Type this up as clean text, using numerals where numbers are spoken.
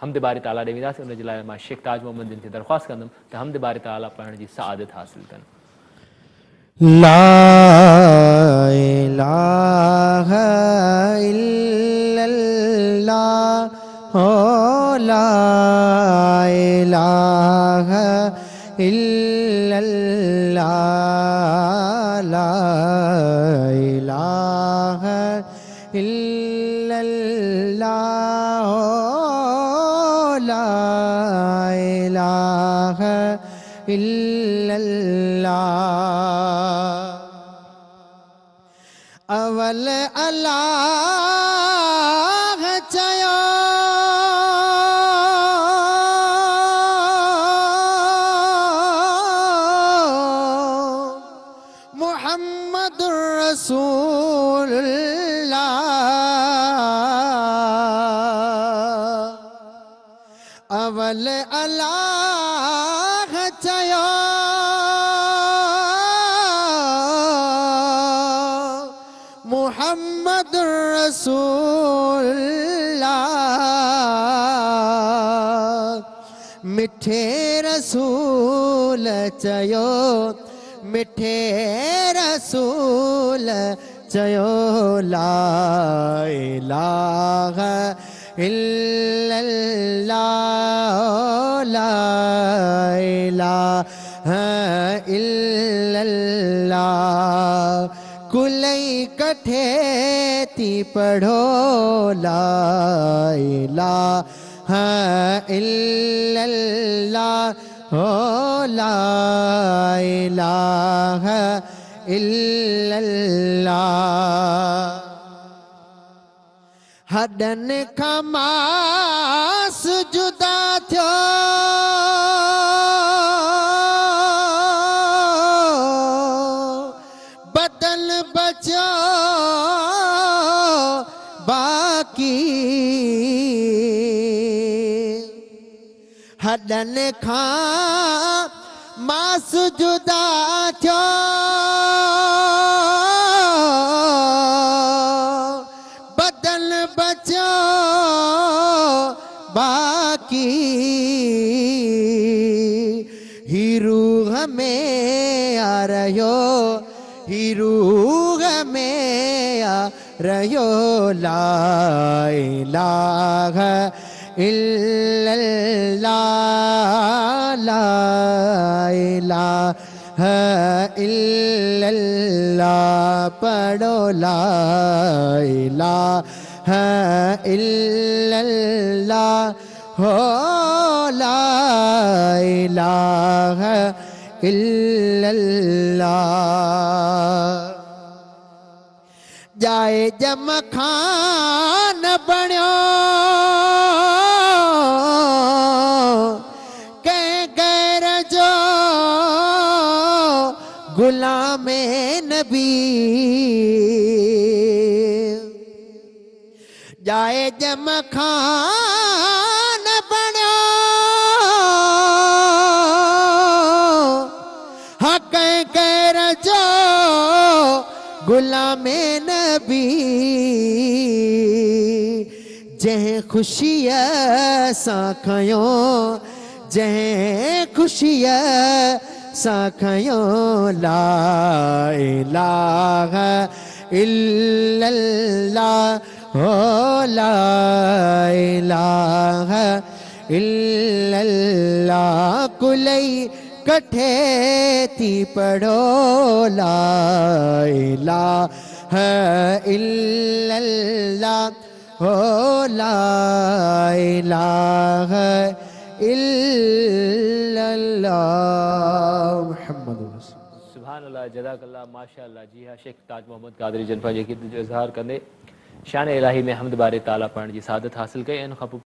हमद बारी ताला ॾे वेंदासीं। उन जे लाइ मां शेख ताज मोहम्मद दिन खे दरख़्वास्त कंदुमि त हमद बारी ताला पढ़ण जी सआदत हासिल कनि। ला इलाहा इल्लल्लाह हो ला इलाहा इल्लल्लाह ला इलाहा इल्लल्लाह हो ला इलाहा इल्लल्लाह। अवल अल्लाह चयो मुहम्मदुर रसूलुल्लाह। अवल अल्लाह चयो मुहम्मदुर रसूलुल्लाह। मिठे रसूल चयो मिठे रसूल चयो ला इलाहा इल्लल्लाह ला इलाहा इल्लल्लाह। कुलई कठे थी पढ़ो ला इलाहा इल्लल्लाह हो ला इलाहा इल्लल्लाह। हडन खां मास जुदा थियो बदन बचो बाकी। हडन खां मास जुदा थियो बदन बचो बाकी। ही रूह में आ रहो ही रूह में आ रहो ला इलाहा इल्लल्लाह ला इलाहा इल्लल्लाह। पढ़ो ला इलाहा इल्लल्लाह हो ला इलाहा इल्लल्लाह। जाए जम खान बण्यो कंहिं गैर जो गुलाम नबी। जाए जम खान बण्यो हा कंहिं गैर जो गुलाम नबी। जंहिं ख़ुशीअ सां खयो जंहिं ख़ुशीअ सां खयो ला इलाहा इल्लल्लाह हो ला इलाहा इल्लल्लाह। कुलई कठे थी पढ़ो ला इलाहा इल्लल्लाह हो ला इलाहा इल्लल्लाह मुहम्मदुर रसूलुल्लाह। सुभान अल्लाह जज़ाकल्लाह माशाअल्लाह। जी हाँ, शेख ताज मोहम्मद कादरी जनपा जेकी इज़हार कंदे शान इलाही में हमद बारे ताला पढ़ण जी सआदत हासिल कई। इन खां पोइ